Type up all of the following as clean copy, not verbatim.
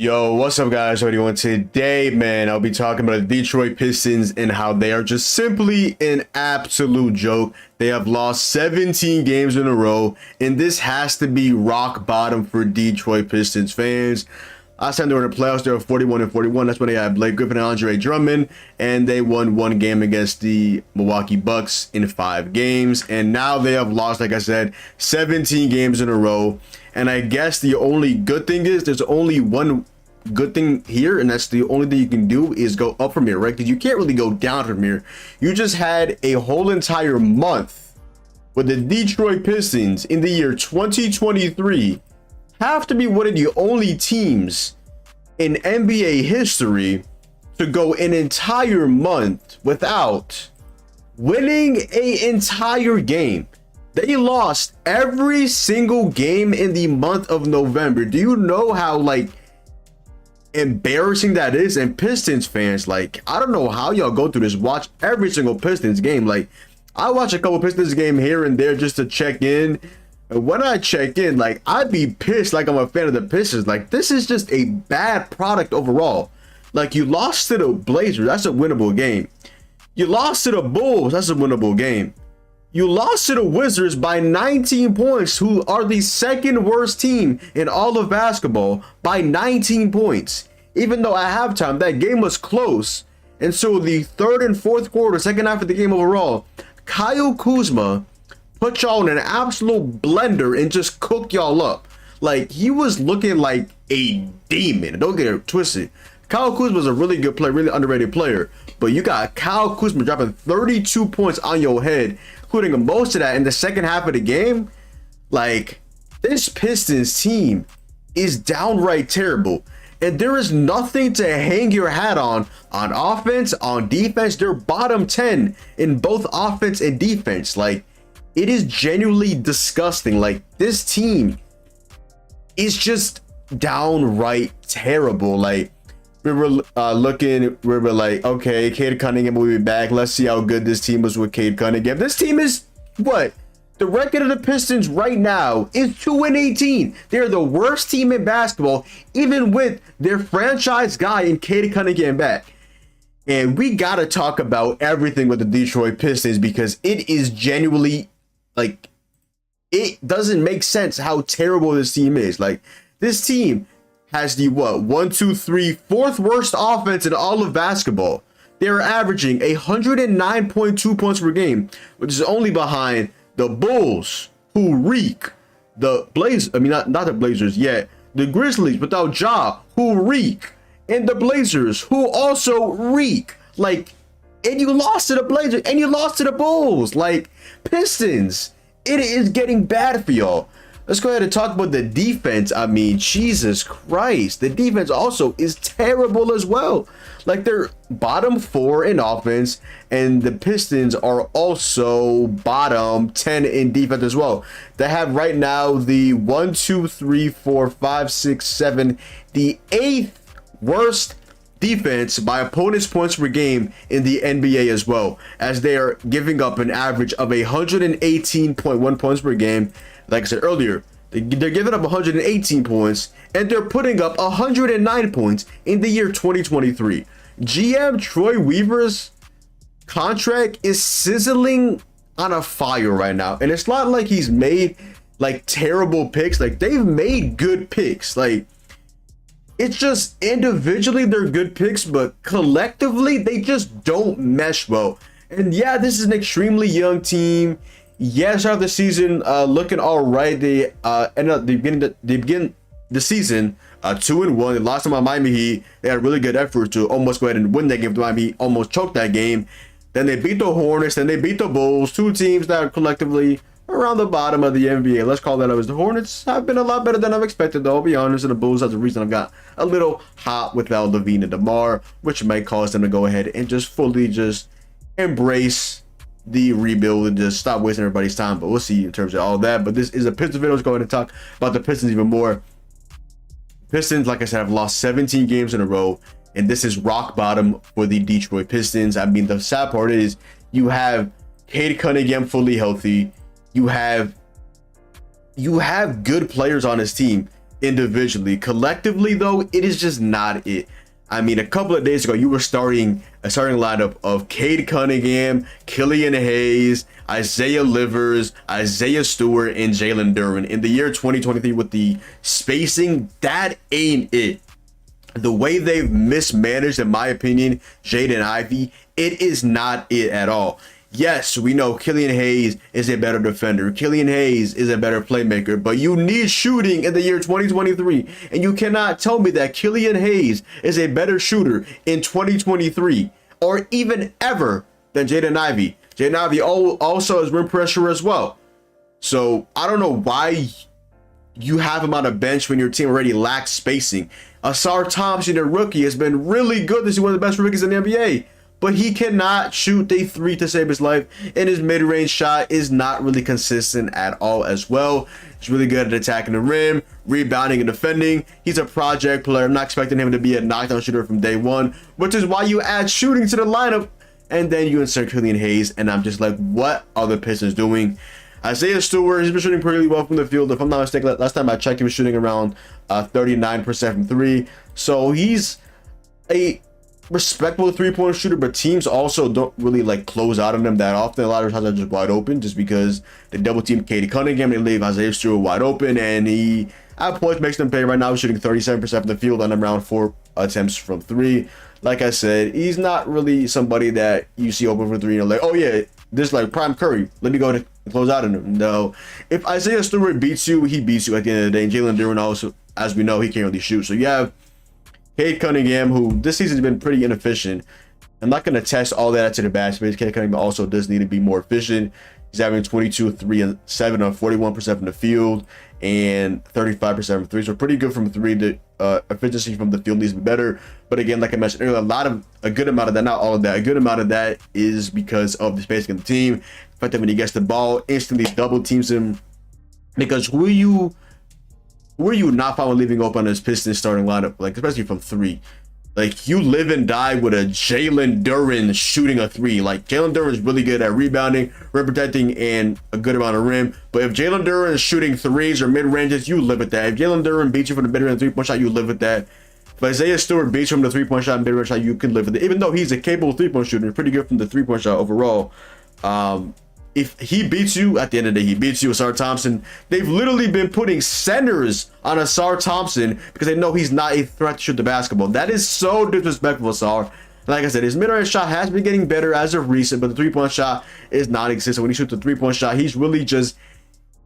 Yo, what's up, guys? How are you doing today, man? I'll be talking about the Detroit Pistons and how they are just simply an absolute joke. They have lost 17 games in a row, and this has to be rock bottom for Detroit Pistons fans. Last time they were in the playoffs, they were 41-41. That's when they had Blake Griffin and Andre Drummond, and they won one game against the Milwaukee Bucks in 5 games. And now they have lost, like I said, 17 games in a row. And I guess the only good thing is there's only one good thing here, and that's the only thing you can do is go up from here, right? Because you can't really go down from here. You just had a whole entire month with the Detroit Pistons in the year 2023 have to be one of the only teams in NBA history to go an entire month without winning an entire game. They lost every single game in the month of November. Do you know how embarrassing that is? And Pistons fans, I don't know how y'all go through this. Watch every single Pistons game. I watch a couple Pistons game here and there just to check in. And when I check in, I'd be pissed I'm a fan of the Pistons. This is just a bad product overall. You lost to the Blazers, that's a winnable game. You lost to the Bulls, that's a winnable game. You lost to the Wizards by 19 points, who are the second worst team in all of basketball, by 19 points. Even though at halftime, that game was close. And so the third and fourth quarter, second half of the game overall, Kyle Kuzma put y'all in an absolute blender and just cook y'all up. He was looking like a demon. Don't get it twisted. Kyle Kuzma is a really good player, really underrated player. But you got Kyle Kuzma dropping 32 points on your head, including most of that in the second half of the game. This Pistons team is downright terrible. And there is nothing to hang your hat on offense, on defense. They're bottom 10 in both offense and defense. It is genuinely disgusting. This team is just downright terrible. We were okay, Cade Cunningham will be back. Let's see how good this team was with Cade Cunningham. This team is what? The record of the Pistons right now is 2-18. They're the worst team in basketball, even with their franchise guy in Cade Cunningham back. And we gotta talk about everything with the Detroit Pistons because it is genuinely it doesn't make sense how terrible this team is. This team has the fourth worst offense in all of basketball. They're averaging 109.2 points per game, which is only behind the Bulls, who reek. The Blazers, not the Blazers yet. The Grizzlies without Ja, who reek. And the Blazers, who also reek. And you lost to the Blazers, and you lost to the Bulls. Pistons, it is getting bad for y'all. Let's go ahead and talk about the defense. Jesus Christ. The defense also is terrible as well. They're bottom 4 in offense, and the Pistons are also bottom 10 in defense as well. They have right now the 1, 2, 3, 4, 5, 6, 7, the 8th worst defense by opponents' points per game in the NBA as well, as they are giving up an average of 118.1 points per game. Like I said earlier, they're giving up 118 points, and they're putting up 109 points in the year 2023. GM Troy Weaver's contract is sizzling on a fire right now, and it's not like he's made terrible picks. They've made good picks. It's just individually they're good picks, but collectively they just don't mesh well. And yeah, this is an extremely young team. Yes, start of the season looking all right. They ended up they begin the season 2-1. They lost to my Miami Heat. They had a really good effort to almost go ahead and win that game. Miami Heat almost choked that game. Then they beat the Hornets. Then they beat the Bulls. Two teams that are collectively around the bottom of the NBA. Let's call that up as the Hornets have been a lot better than I've expected, though. I'll be honest, and the Bulls that's the reason I've got a little hot without Levine and DeMar, which might cause them to go ahead and just fully just embrace the rebuild and just stop wasting everybody's time. But we'll see in terms of all that. But this is a Pistons video. Let's go ahead and talk about the Pistons even more. Pistons, like I said, have lost 17 games in a row, and this is rock bottom for the Detroit Pistons. The sad part is you have Cade Cunningham fully healthy. You have good players on his team. individually. Collectively, though, it is just not it. I mean, a couple of days ago, you were starting a starting lineup of Cade Cunningham, Killian Hayes, Isaiah Livers, Isaiah Stewart, and Jalen Duren. In the year 2023, with the spacing, that ain't it. The way they've mismanaged, in my opinion, Jaden Ivey, it is not it at all. Yes, we know Killian Hayes is a better defender. Killian Hayes is a better playmaker, but you need shooting in the year 2023. And you cannot tell me that Killian Hayes is a better shooter in 2023 or even ever than Jaden Ivey. Jaden Ivey also has rim pressure as well. So I don't know why you have him on a bench when your team already lacks spacing. Asar Thompson, a rookie, has been really good. This is one of the best rookies in the NBA. But he cannot shoot a three to save his life, and his mid-range shot is not really consistent at all as well. He's really good at attacking the rim, rebounding, and defending. He's a project player. I'm not expecting him to be a knockdown shooter from day one, which is why you add shooting to the lineup, and then you insert Killian Hayes, and I'm just like, what are the Pistons doing? Isaiah Stewart, he's been shooting pretty well from the field. If I'm not mistaken, last time I checked, he was shooting around 39% from three. So he's a respectable three-point shooter, but teams also don't really like close out on them that often. A lot of times are just wide open just because they double team Cade Cunningham, they leave Isaiah Stewart wide open, and he at points makes them pay. Right now he's shooting 37% from the field on around 4 attempts from three. Like I said, he's not really somebody that you see open for three and like, oh yeah, this like prime Curry, let me go to close out on him. No, if Isaiah Stewart beats you, he beats you at the end of the day. And Jalen Duren also, as we know, he can't really shoot. So you have Cade Cunningham, who this season has been pretty inefficient. I'm not going to test all that to the basket. Cade Cunningham also does need to be more efficient. He's having 22, 3, and 7 on 41% from the field and 35% from three. So pretty good from three. The efficiency from the field needs to be better. But again, like I mentioned earlier, a good amount of that, not all of that, a good amount of that is because of the spacing of the team. The fact that when he gets the ball, instantly double teams him. Because who are you not fine with leaving open on his Pistons starting lineup, like especially from three? Like, you live and die with a Jalen Duren shooting a three. Like, Jalen Duren is really good at rebounding, rim protecting, and a good amount of rim. But if Jalen Duren is shooting threes or mid-ranges, you live with that. If Jalen Duren beats you from the mid-range three-point shot, you live with that. If Isaiah Stewart beats you from the three-point shot and mid-range shot, you can live with it. Even though he's a capable three-point shooter, pretty good from the three-point shot overall. If he beats you, at the end of the day, he beats you. Asar Thompson, they've literally been putting centers on Asar Thompson because they know he's not a threat to shoot the basketball. That is so disrespectful, Asar. Like I said, his mid-range shot has been getting better as of recent, but the three-point shot is non-existent. When he shoots the three-point shot, he's really just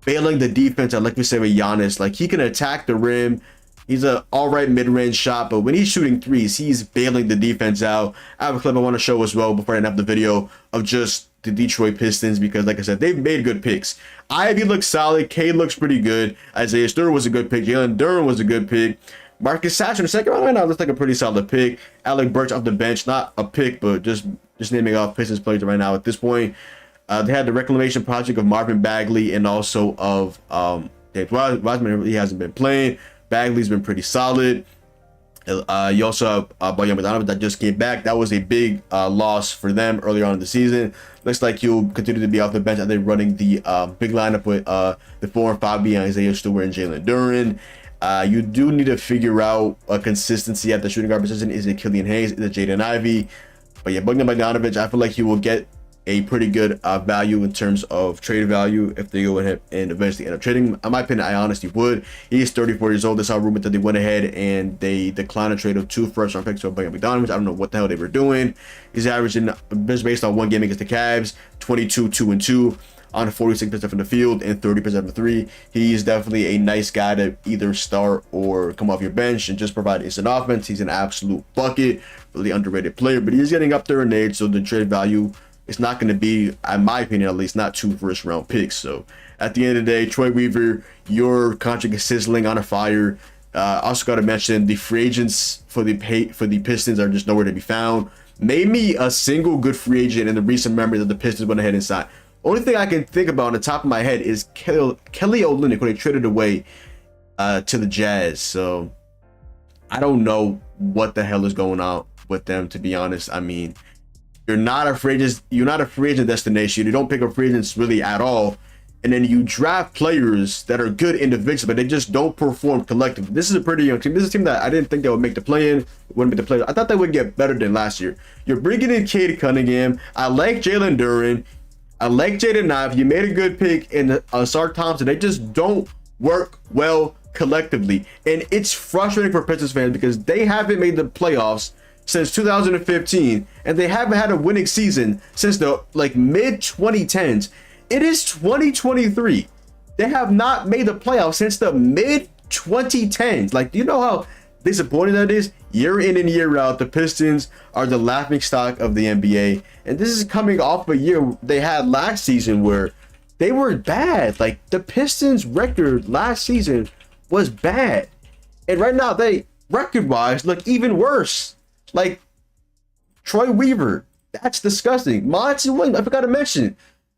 failing the defense. Like we say with Giannis, like he can attack the rim. He's an all-right mid-range shot, but when he's shooting threes, he's bailing the defense out. I have a clip I want to show as well before I end up the video of just the Detroit Pistons, because like I said, they've made good picks. Ivy looks solid. Cade looks pretty good. Isaiah Stewart was a good pick. Jalen Duren was a good pick. Marcus Sasser in the second round right now looks like a pretty solid pick. Alec Burks off the bench, not a pick, but just naming off Pistons players right now at this point. They had the reclamation project of Marvin Bagley and also of James Wiseman. He hasn't been playing. Bagley's been pretty solid. You also have Bojan Bogdanovic that just came back. That was a big loss for them earlier on in the season. Looks like he'll continue to be off the bench. They're running the big lineup with the 4 and 5 being Isaiah Stewart and Jalen Duren. You do need to figure out a consistency at the shooting guard position. Is it Killian Hayes? Is it Jaden Ivey? But yeah, Bojan Bogdanovic, I feel like he will get a pretty good value in terms of trade value if they go ahead and eventually end up trading him. In my opinion, I honestly would. He is 34 years old. There's a rumor that they went ahead and they declined a trade of 2 first-round picks for Bojan Bogdanovic. I don't know what the hell they were doing. He's averaging, based on one game against the Cavs, 22, 2 and 2 on 46% from the field and 30% from three. He's definitely a nice guy to either start or come off your bench and just provide instant offense. He's an absolute bucket, really underrated player, but he's getting up there in age, so the trade value, it's not going to be, in my opinion at least, not 2 first-round picks. So at the end of the day, Troy Weaver, your contract is sizzling on a fire. Also got to mention the free agents for the Pistons are just nowhere to be found. Name me a single good free agent in the recent memory that the Pistons went ahead and signed. Only thing I can think about on the top of my head is Kelly Olynyk, who they traded away to the Jazz. So I don't know what the hell is going on with them, to be honest. I mean, you're not a free agent destination. You don't pick up free agents really at all. and then you draft players that are good individually, but they just don't perform collectively. This is a pretty young team. This is a team that I didn't think they would make the play-in, wouldn't make the play. I thought they would get better than last year. You're bringing in Cade Cunningham. I like Jalen Duren. I like Jaden Ive. You made a good pick in Sark Thompson. They just don't work well collectively, and it's frustrating for Pistons fans because they haven't made the playoffs since 2015, and they haven't had a winning season since the mid 2010s. It is 2023. They have not made the playoffs since the mid 2010s. Like, do you know how disappointing that is? Year in and year out, the Pistons are the laughing stock of the NBA, and this is coming off a year they had last season where they were bad. Like, the Pistons record last season was bad, and right now they record-wise look even worse. Like, Troy Weaver, that's disgusting. Monty Williams, I forgot to mention,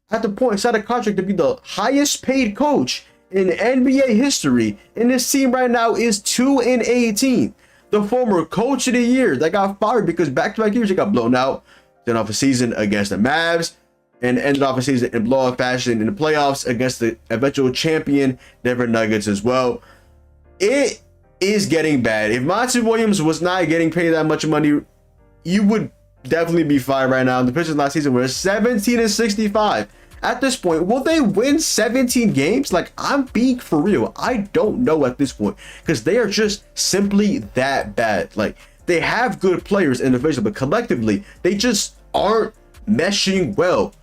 at the point signed a contract to be the highest paid coach in NBA history, and this team right now is 2-18. The former coach of the year that got fired because back-to-back years they got blown out. Then off a season against the Mavs, and ended off a season in blowout fashion in the playoffs against the eventual champion Denver Nuggets as well. It is getting bad. If Monty Williams was not getting paid that much money, you would definitely be fired right now. The Pistons last season were 17-65. At this point, will they win 17 games? Like, I'm being for real. I don't know at this point because they are just simply that bad. Like, they have good players individually, but collectively, they just aren't meshing well.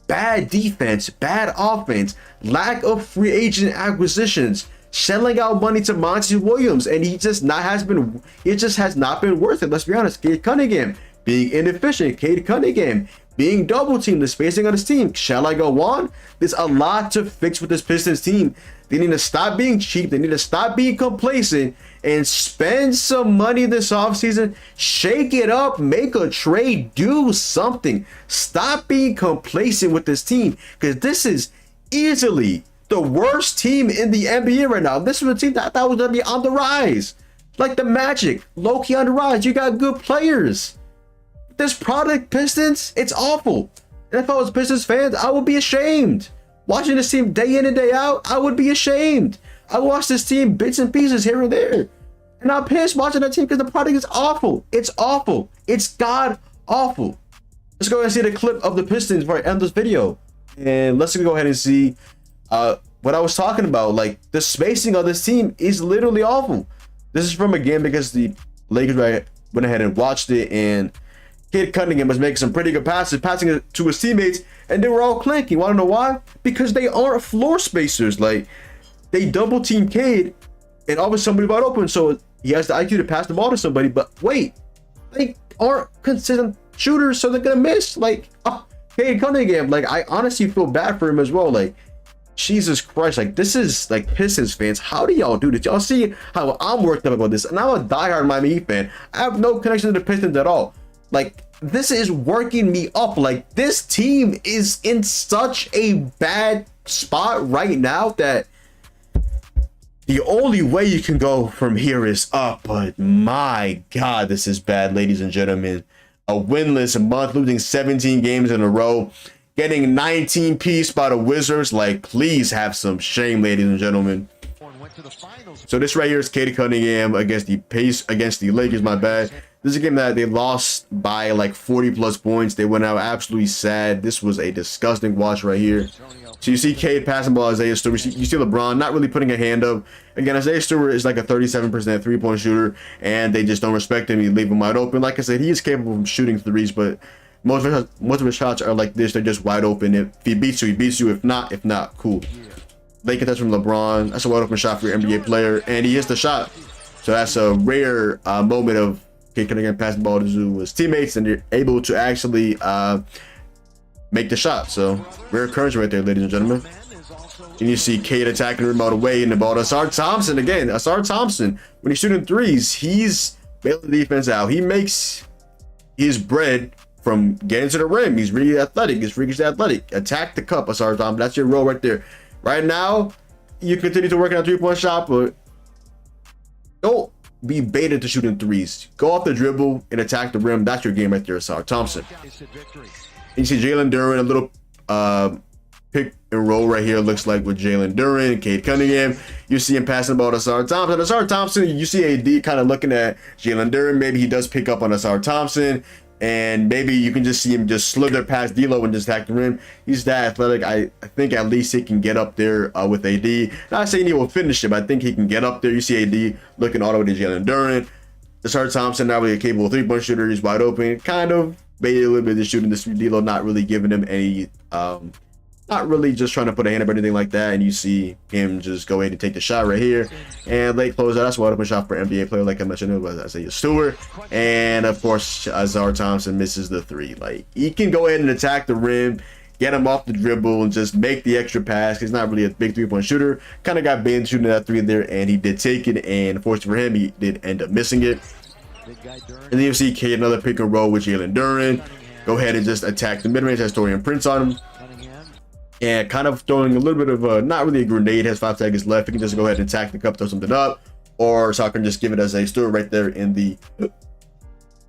Bad defense, bad offense, lack of free agent acquisitions, shelling out money to Monty Williams, and it just has not been worth it. Let's be honest. Cade Cunningham being inefficient, Cade Cunningham being double teamed, the spacing on his team. Shall I go on? There's a lot to fix with this Pistons team. They need to stop being cheap. They need to stop being complacent and spend some money this offseason. Shake it up, make a trade, do something. Stop being complacent with this team, because this is easily the worst team in the NBA right now. This was a team that I thought was going to be on the rise. Like the Magic, low-key on the rise. You got good players. This product, Pistons, it's awful. And if I was Pistons fans, I would be ashamed. Watching this team day in and day out, I would be ashamed. I watched this team bits and pieces here and there, and I'm pissed watching that team because the product is awful. It's awful. It's god awful. Let's go ahead and see the clip of the Pistons before I end this video, and let's go ahead and see what I was talking about. Like, the spacing of this team is literally awful. This is from a game because the Lakers went ahead and watched it, and Cade Cunningham was making some pretty good passes, passing it to his teammates, and they were all clanky. You want to know why? Because they aren't floor spacers. Like, they double team Cade, and all of a sudden somebody got open, so he has the IQ to pass the ball to somebody. But wait, they aren't consistent shooters, so they're gonna miss. Like, Cade Cunningham, like, I honestly feel bad for him as well. Like, Jesus Christ, like, this is like Pistons fans. How do y'all do this? Y'all see how I'm worked up about this? And I'm a diehard Miami Heat fan. I have no connection to the Pistons at all. Like, this is working me up. Like, this team is in such a bad spot right now that the only way you can go from here is up. But my God, this is bad, ladies and gentlemen. A winless month, losing 17 games in a row, getting 19 piece by the Wizards. Like, please have some shame, ladies and gentlemen. So this right here is Cade Cunningham against the Lakers. My bad. This is a game that they lost by like 40 plus points. They went out absolutely sad. This was a disgusting watch right here. So you see Cade passing ball, Isaiah Stewart. You see LeBron not really putting a hand up. Again, Isaiah Stewart is like a 37% three-point shooter, and they just don't respect him. You leave him wide open. Like I said, he is capable of shooting threes, but most of his shots are like this. They're just wide open. If he beats you, he beats you. If not, cool. Late catch from LeBron. That's a wide open shot for your NBA player, and he hits the shot. So that's a rare moment of Cade Cunningham passing the ball to his teammates, and they're able to actually make the shot. So rare occurrence right there, ladies and gentlemen. And you see Cade attacking the rim all the way, and the ball to Asar Thompson again. Asar Thompson, when he's shooting threes, he's bailing the defense out. He makes his bread from getting to the rim. He's really athletic. He's freakishly athletic. Attack the cup, Asar Thompson. That's your role right there. Right now, you continue to work on a three-point shot, but don't be baited to shooting threes. Go off the dribble and attack the rim. That's your game right there, Asar Thompson. And you see Jalen Duren, a little pick and roll right here looks like with Jalen Duren and Cade Cunningham. You see him passing the ball to Asar Thompson. Asar Thompson, you see AD kind of looking at Jalen Duren. Maybe he does pick up on Asar Thompson, and maybe you can just see him just slither past D'Lo and just attack the rim. He's that athletic. I think at least he can get up there with AD. Not saying he will finish it, but I think he can get up there. You see AD looking all the way to Jalen Duren. Asar Thompson, not really a capable three-point shooter. He's wide open. Kind of made a little bit of shooting. This D'Lo not really giving him any... not really just trying to put a hand up or anything like that, and you see him just go ahead and take the shot right here. And late closeout, that's a wide open shot for NBA player, like I mentioned, it was Isaiah Stewart. And of course, Asar Thompson misses the three. Like, he can go ahead and attack the rim, get him off the dribble, and just make the extra pass. He's not really a big three-point shooter. Kind of got banned shooting that three there, and he did take it, and fortunately for him, he did end up missing it. And then you see Cade, another pick and roll with Jalen Duren. Go ahead and just attack the mid-range, has Dorian Prince on him. And kind of throwing a little bit of a, not really a grenade, has 5 seconds left. He can just go ahead and attack the cup, throw something up. Or Soccer can just give it as a Stewart right there in the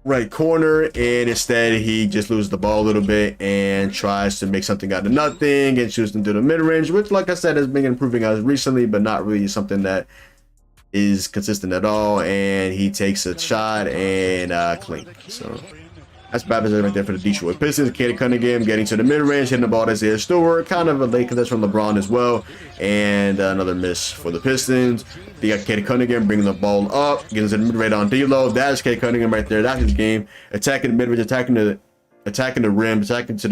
right corner. And instead, he just loses the ball a little bit and tries to make something out of nothing and shoots into the mid-range, which, like I said, has been improving as recently, but not really something that is consistent at all. And he takes a shot and clean. So that's bad position right there for the Detroit Pistons. Cade Cunningham getting to the mid-range, hitting the ball to Isaiah Stewart. Kind of a late contest from LeBron as well. And another miss for the Pistons. They got Cade Cunningham bringing the ball up, getting to the mid-range on D'Lo. That's Cade Cunningham right there. That's his game. Attacking the mid-range, attacking the rim, getting to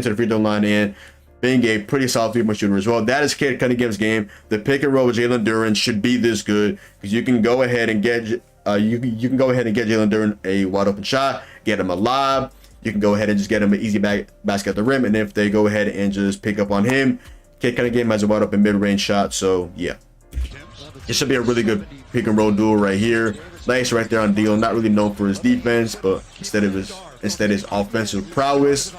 the free throw line, and being a pretty solid three-point shooter as well. That is Cade Cunningham's game. The pick and roll with Jalen Duren should be this good, because you can go ahead and get you can go ahead and get Jalen Duren a wide open shot, get him a lob. You can go ahead and just get him an easy basket at the rim, and if they go ahead and just pick up on him, Cade Cunningham has a wide open mid-range shot. So yeah, it should be a really good pick and roll duel right here. Nice right there on D'Lo. Not really known for his defense, but instead his offensive prowess.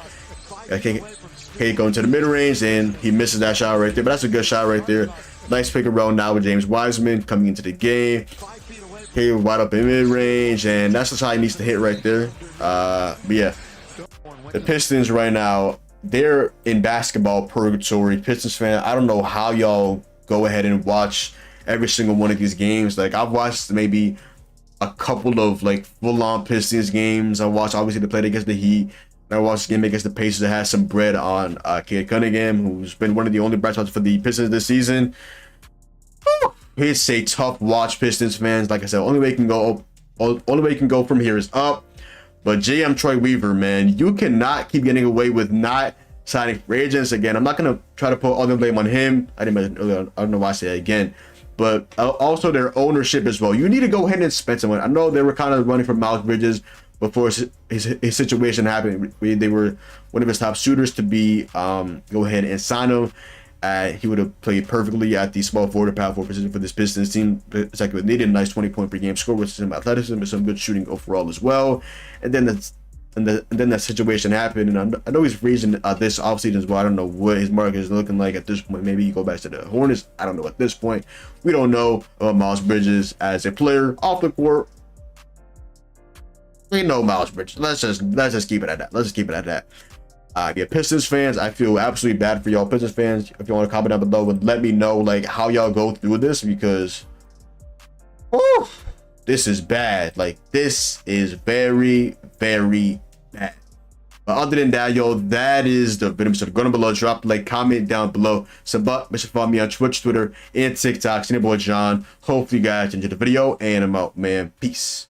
Cade going to the mid-range, and he misses that shot right there, but that's a good shot right there. Nice pick and roll now with James Wiseman coming into the game. Cade wide up in mid-range, and that's the shot he needs to hit right there. But yeah, the Pistons right now, they're in basketball purgatory. Pistons fan, I don't know how y'all go ahead and watch every single one of these games. Like, I've watched maybe a couple of like full-on Pistons games. I watched obviously the play against the Heat. I watched the game against the Pacers that has some bread on Cade Cunningham, who's been one of the only bright spots for the Pistons this season. Whew. It's a tough watch, Pistons fans. Like I said, only way you can go from here is up. But JM Troy Weaver, man, you cannot keep getting away with not signing free agents again. I'm not gonna try to put all the blame on him. I didn't mention earlier. I don't know why I say that again. But also their ownership as well. You need to go ahead and spend someone. I know they were kind of running for Miles Bridges before his situation happened. They were one of his top shooters to be go ahead and sign him. He would have played perfectly at the small forward or power forward position for this Pistons team. It's like they needed a nice 20-point per game score with some athleticism and some good shooting overall as well. And then that situation happened, and I know he's freezing this offseason as well. I don't know what his market is looking like at this point. Maybe he go back to the Hornets. I don't know at this point. We don't know about Miles Bridges as a player off the court. We know Miles Bridges. Let's just keep it at that. Let's just keep it at that. Yeah, Pistons fans, I feel absolutely bad for y'all Pistons fans. If you want to comment down below and let me know like how y'all go through this, because whew, this is bad. Like, this is very, very bad. But other than that, yo, that is the video. So go down below, drop a like, comment down below. Make sure to follow me on Twitch, Twitter, and TikTok. It's your boy John. Hopefully you guys enjoyed the video, and I'm out, man. Peace.